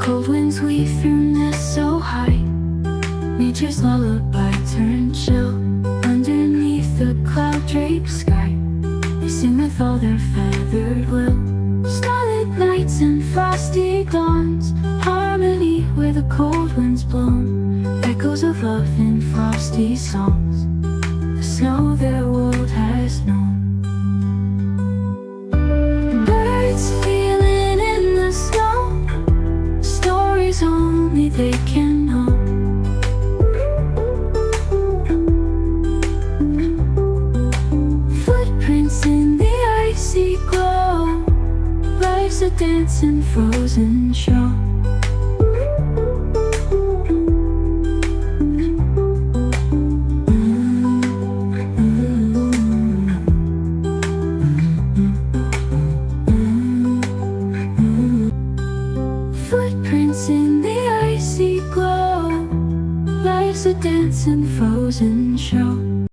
Cold winds weave through nests so high, nature's lullaby turned chill. Underneath the cloud-draped sky, they sing with all their feathered will. Starlit nights and frosty dawns, harmony where the cold winds blown. Echoes of love in frosty songs, the snow their world has known. Birds feeling in the snow, stories only they can know. Footprints in the icy glow, life's a dancing frozen show. Footprints in the icy glow, life's a dancing frozen show.